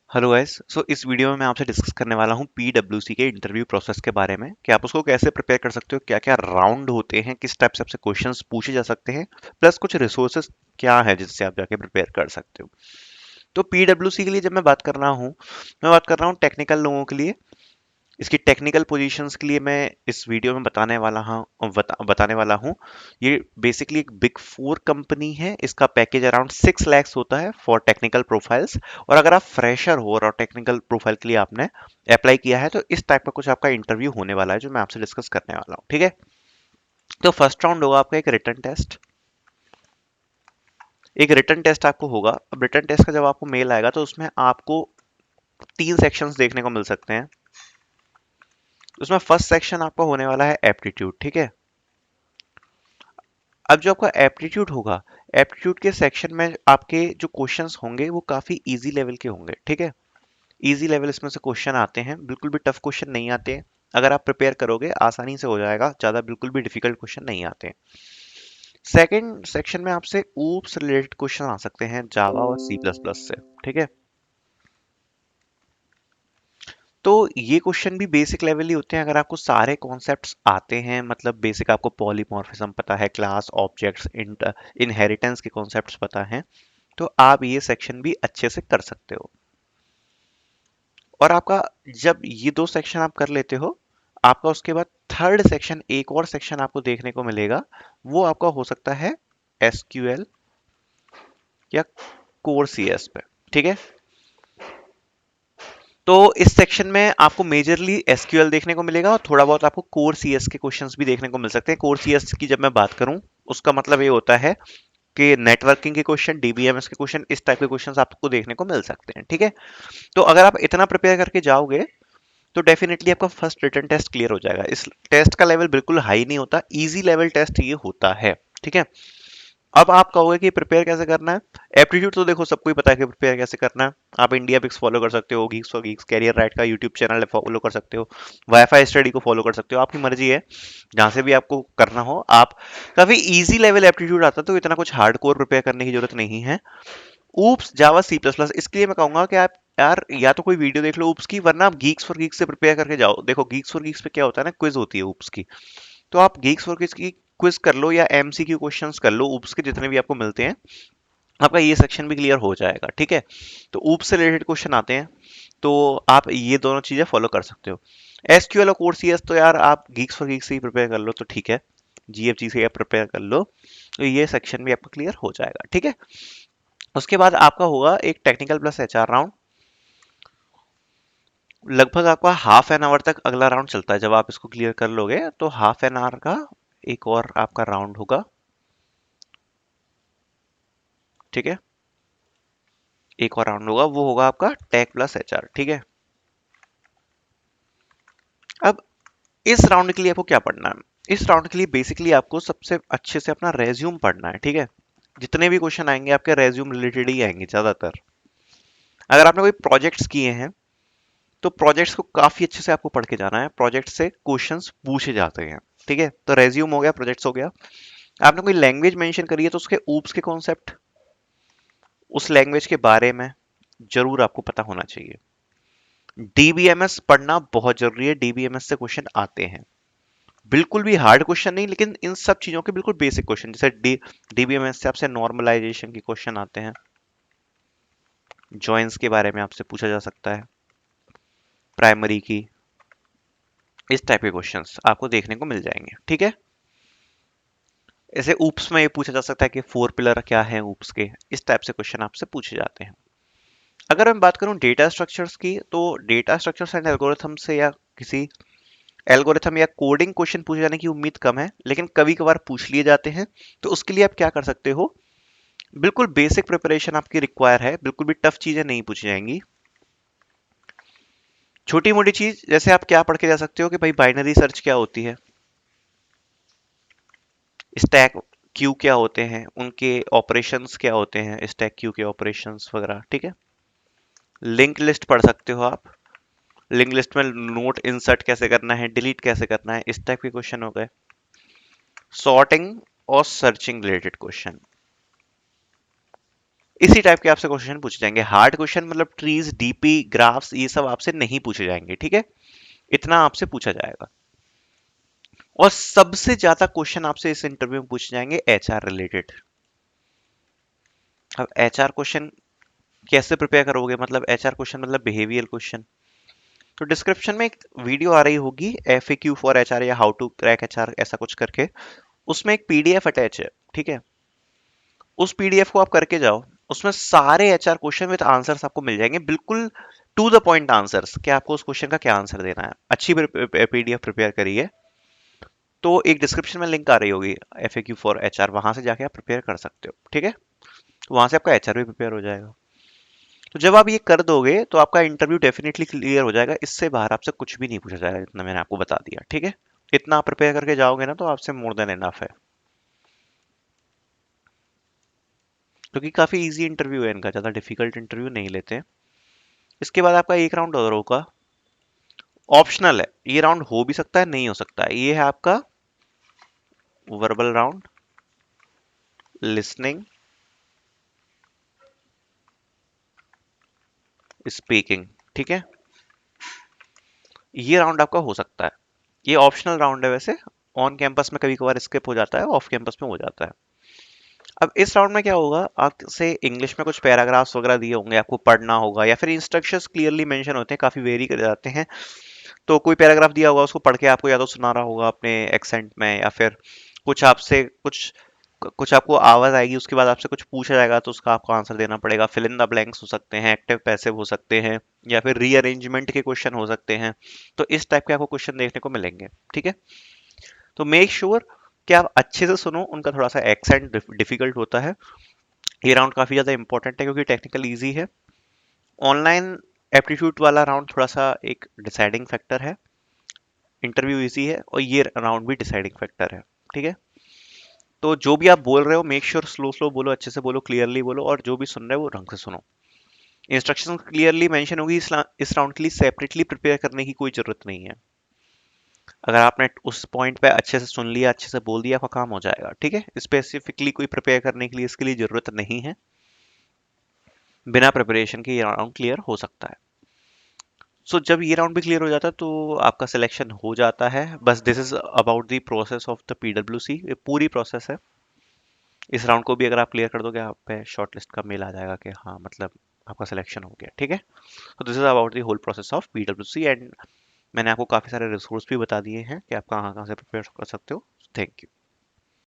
Hello guys. इस video में मैं आपसे डिस्कस करने वाला हूँ पीडब्ल्यूसी के इंटरव्यू प्रोसेस के बारे में कि आप उसको कैसे प्रिपेयर कर सकते हो, क्या क्या राउंड होते हैं, किस टाइप से आपसे क्वेश्चंस पूछे जा सकते हैं, प्लस कुछ रिसोर्सेज क्या है जिससे आप जाके प्रिपेयर कर सकते हो। तो पीडब्ल्यूसी के लिए जब मैं बात कर रहा हूँ, मैं बात कर रहा हूँ टेक्निकल लोगों के लिए। इसकी टेक्निकल पोजीशंस के लिए मैं इस वीडियो में बताने वाला हूँ। ये बेसिकली एक बिग फोर कंपनी है। इसका पैकेज अराउंड 6 lakhs होता है फॉर टेक्निकल प्रोफाइल्स। और अगर आप फ्रेशर हो और टेक्निकल प्रोफाइल के लिए आपने अप्लाई किया है तो इस टाइप का कुछ आपका इंटरव्यू होने वाला है जो मैं आपसे डिस्कस करने वाला हूँ। ठीक है। तो फर्स्ट राउंड होगा आपका एक रिटन टेस्ट। एक रिटन टेस्ट आपको होगा। अब रिटन टेस्ट का जब आपको मेल आएगा तो उसमें आपको 3 सेक्शंस देखने को मिल सकते हैं। उसमें फर्स्ट सेक्शन आपका होने वाला है एप्टीट्यूड। ठीक है। अब जो आपका एप्टीट्यूड होगा, एप्टीट्यूड के सेक्शन में आपके जो क्वेश्चंस होंगे वो काफी इजी लेवल के होंगे। ठीक है। इजी लेवल इसमें से क्वेश्चन आते हैं, बिल्कुल भी टफ क्वेश्चन नहीं आते हैं। अगर आप प्रिपेयर करोगे आसानी से हो जाएगा, ज्यादा बिल्कुल भी डिफिकल्ट क्वेश्चन नहीं आते हैं। सेकंड सेक्शन में आपसे ऊप्स रिलेटेड क्वेश्चन आ सकते हैं जावा और सी प्लस प्लस से। ठीक है। तो ये क्वेश्चन भी बेसिक लेवल ही होते हैं। अगर आपको सारे कॉन्सेप्ट्स आते हैं, मतलब बेसिक आपको पॉलीमॉर्फिज्म पता है, क्लास ऑब्जेक्ट्स, इनहेरिटेंस के कॉन्सेप्ट्स पता हैं, तो आप ये सेक्शन भी अच्छे से कर सकते हो। और आपका जब ये 2 सेक्शन आप कर लेते हो, आपका उसके बाद थर्ड सेक्शन, एक और सेक्शन आपको देखने को मिलेगा। वो आपका हो सकता है एसक्यूएल या कोर सीएस पे। ठीक है। तो इस सेक्शन में आपको मेजरली एसक्यूएल देखने को मिलेगा और थोड़ा बहुत आपको कोर सीएस के क्वेश्चंस भी देखने को मिल सकते हैं। कोर सीएस की जब मैं बात करूं, उसका मतलब ये होता है कि नेटवर्किंग के क्वेश्चन, डीबीएमएस के क्वेश्चन, इस टाइप के क्वेश्चंस आपको देखने को मिल सकते हैं। ठीक है। तो अगर आप इतना प्रिपेयर करके जाओगे तो डेफिनेटली आपका फर्स्ट रिटन टेस्ट क्लियर हो जाएगा। इस टेस्ट का लेवल बिल्कुल हाई नहीं होता, इजी लेवल टेस्ट ये होता है। ठीक है। अब आप कहोगे कि प्रिपेयर कैसे करना है। एप्टीट्यूड तो देखो सबको ही पता है कि प्रिपेयर कैसे करना है। आप इंडिया पिक्स फॉलो कर सकते हो, geeks for geeks, career right का यूट्यूब चैनल फॉलो कर सकते हो, वाईफाई स्टडी को फॉलो कर सकते हो, आपकी मर्जी है जहां से भी आपको करना हो। आप काफी इजी लेवल एप्टीट्यूड आता है तो इतना कुछ हार्ड कोर प्रिपेयर करने की जरूरत नहीं है। ऊप्स जावा सी प्लस प्लस, इसके लिए मैं कहूंगा कि आप यार या तो कोई वीडियो देख लो ऊप्स की, वरना आप गीक्स फॉर गीक्स से प्रिपेयर करके जाओ। देखो गीक्स फॉर गीक्स पे क्या होता है ना, क्विज होती है ऊप्स की। तो आप गीक्स फॉर गीक्स की क्विज कर लो या एमसीक्यू क्वेश्चंस कर लो, ऊप्स के जितने भी आपको मिलते हैं, आपका ये सेक्शन भी क्लियर हो जाएगा। ठीक है। तो ऊप से रिलेटेड क्वेश्चन आते हैं तो आप ये दोनों चीजें फॉलो कर सकते हो। एसक्यूएल और कोर सीएस तो यार आप गीक्स फॉर गीक्स से ही प्रिपेयर कर लो तो ठीक है। जीएफजी से आप प्रिपेयर कर लो तो ये सेक्शन भी आपका क्लियर हो जाएगा। ठीक है। उसके बाद आपका होगा एक टेक्निकल प्लस एचआर राउंड। लगभग आपका हाफ एन आवर तक अगला राउंड चलता है। जब आप इसको क्लियर कर लोगे तो हाफ एन आवर का एक और आपका राउंड होगा। ठीक है। एक और राउंड होगा, वो होगा आपका टेक प्लस एचआर। ठीक है। अब इस राउंड के लिए आपको क्या पढ़ना है। इस राउंड के लिए बेसिकली आपको सबसे अच्छे से अपना रेज्यूम पढ़ना है। ठीक है। जितने भी क्वेश्चन आएंगे आपके रेज्यूम रिलेटेड ही आएंगे ज्यादातर। अगर आपने कोई प्रोजेक्ट्स किए हैं तो प्रोजेक्ट्स को काफी अच्छे से आपको पढ़ के जाना है। प्रोजेक्ट से क्वेश्चंस पूछे जाते हैं। ठीक है। तो रेज्यूम हो गया, प्रोजेक्ट्स हो गया। आपने कोई लैंग्वेज मेंशन करी है तो उसके ऊप्स के कॉन्सेप्ट, उस लैंग्वेज के बारे में जरूर आपको पता होना चाहिए। डीबीएमएस पढ़ना बहुत जरूरी है। डीबीएमएस से क्वेश्चन आते हैं, बिल्कुल भी हार्ड क्वेश्चन नहीं, लेकिन इन सब चीजों के बिल्कुल बेसिक क्वेश्चन, जैसे डीबीएमएस से आपसे नॉर्मलाइजेशन के क्वेश्चन आते हैं, जॉइंस के बारे में आपसे पूछा जा सकता है, प्राइमरी की, इस टाइप के क्वेश्चंस आपको देखने को मिल जाएंगे। ठीक है। ऐसे ऊप्स में ये पूछा जा सकता है कि 4 पिलर क्या है ऊप्स के, इस टाइप से क्वेश्चन आपसे पूछे जाते हैं। अगर मैं बात करूं डेटा स्ट्रक्चर्स की, तो डेटा स्ट्रक्चर्स एंड एल्गोरिथम से या किसी एल्गोरिथम या कोडिंग क्वेश्चन पूछे जाने की उम्मीद कम है, लेकिन कभी कभार पूछ लिए जाते हैं। तो उसके लिए आप क्या कर सकते हो, बिल्कुल बेसिक प्रिपरेशन आपकी रिक्वायर है, बिल्कुल भी टफ चीजें नहीं पूछी जाएंगी। छोटी मोटी चीज जैसे आप क्या पढ़ के जा सकते हो कि भाई बाइनरी सर्च क्या होती है, स्टैक क्यू क्या होते हैं, उनके ऑपरेशंस क्या होते हैं, स्टैक क्यू के ऑपरेशंस वगैरह। ठीक है। लिंक लिस्ट पढ़ सकते हो आप। लिंक लिस्ट में नोट इंसर्ट कैसे करना है, डिलीट कैसे करना है, इस टाइप के क्वेश्चन हो गए। सॉर्टिंग और सर्चिंग रिलेटेड क्वेश्चन, इसी टाइप के आपसे क्वेश्चन पूछे जाएंगे। हार्ड क्वेश्चन मतलब ट्रीज, डीपी, ग्राफ्स, ये सब आपसे नहीं पूछे जाएंगे, ठीक है। इतना आपसे पूछा जाएगा। और सबसे ज्यादा क्वेश्चन आपसे इस इंटरव्यू में पूछे जाएंगे एचआर रिलेटेड। अब एचआर क्वेश्चन कैसे प्रिपेयर करोगे, मतलब एचआर क्वेश्चन मतलब बिहेवियर क्वेश्चन। तो डिस्क्रिप्शन में एक वीडियो आ रही होगी, FAQ फॉर एचआर या हाउ टू क्रैक एचआर ऐसा कुछ करके, उसमें एक पीडीएफ अटैच है, ठीक है। उस पीडीएफ को आप करके जाओ, उसमें सारे एचआर क्वेश्चन विद आंसर्स आपको मिल जाएंगे, बिल्कुल टू द पॉइंट आंसर्स, कि आपको उस क्वेश्चन का क्या आंसर देना है। अच्छी पीडीएफ प्रिपेयर करिए। तो एक डिस्क्रिप्शन में लिंक आ रही होगी, FAQ फॉर एचआर, वहां से जाके आप प्रिपेयर कर सकते हो, ठीक है। तो वहां से आपका एचआर भी प्रिपेयर हो जाएगा। तो जब आप ये कर दोगे तो आपका इंटरव्यू डेफिनेटली क्लियर हो जाएगा। इससे बाहर आपसे कुछ भी नहीं पूछा जाएगा, जितना मैंने आपको बता दिया, ठीक है। इतना आप प्रिपेयर करके जाओगे ना तो आपसे मोर देन इनफ है, क्योंकि काफी इजी इंटरव्यू है इनका, ज्यादा डिफिकल्ट इंटरव्यू नहीं लेते हैं। इसके बाद आपका एक राउंड और होगा, ऑप्शनल है। ये राउंड हो भी सकता है, नहीं हो सकता है। ये है आपका वर्बल राउंड, लिसनिंग, स्पीकिंग, ठीक है। ये राउंड आपका हो सकता है। ये ऑप्शनल राउंड है वैसे। ऑन कैंपस में कभी कभार स्किप हो जाता है, ऑफ कैंपस में हो जाता है। अब इस राउंड में क्या होगा, आपसे इंग्लिश में कुछ पैराग्राफ्स वगैरह दिए होंगे, आपको पढ़ना होगा, या फिर इंस्ट्रक्शंस क्लियरली मेंशन होते हैं, काफी वेरी कर जाते हैं। तो कोई पैराग्राफ दिया होगा, उसको पढ़ के आपको या तो सुनाना होगा अपने एक्सेंट में, या फिर कुछ आपसे कुछ कुछ आपको आवाज आएगी, उसके बाद आपसे कुछ पूछा जाएगा तो उसका आपको आंसर देना पड़ेगा। फिल इन द ब्लैंक्स हो सकते हैं, एक्टिव पैसिव हो सकते हैं, या फिर रीअरेंजमेंट के क्वेश्चन हो सकते हैं। तो इस टाइप के आपको क्वेश्चन देखने को मिलेंगे, ठीक है। तो मेक श्योर कि आप अच्छे से सुनो, उनका थोड़ा सा एक्सेंट डिफिकल्ट होता है। ये राउंड काफी ज्यादा इंपॉर्टेंट है क्योंकि टेक्निकल इजी है। ऑनलाइन एप्टीट्यूड वाला राउंड थोड़ा सा एक डिसाइडिंग फैक्टर है। इंटरव्यू इजी है और ये राउंड भी डिसाइडिंग फैक्टर है, ठीक है। तो जो भी आप बोल रहे हो मेक श्योर स्लो स्लो बोलो, अच्छे से बोलो, क्लियरली बोलो, और जो भी सुन रहे हो वो ढंग से सुनो। इंस्ट्रक्शन क्लियरली मेंशन होगी। इस राउंड के लिए सेपरेटली प्रिपेयर करने की कोई जरूरत नहीं है। अगर आपने उस पॉइंट पे अच्छे से सुन लिया, अच्छे से बोल दिया, आपका काम हो जाएगा, ठीक है। स्पेसिफिकली कोई प्रिपेयर करने के लिए इसके लिए जरूरत नहीं है। बिना प्रिपरेशन के ये राउंड क्लियर हो सकता है। सो जब ये राउंड भी क्लियर हो जाता है तो आपका सिलेक्शन हो जाता है। बस this is about the process of the PwC, ये पूरी प्रोसेस है। इस राउंड को भी अगर आप क्लियर कर दोगे, आप पे शॉर्ट लिस्ट का मेल आ जाएगा कि हाँ मतलब आपका सिलेक्शन हो गया, ठीक है। तो this is about the whole process of PwC, and मैंने आपको काफी सारे रिसोर्स भी बता दिए हैं कि आप कहाँ कहाँ से प्रिपेयर कर सकते हो। Thank you.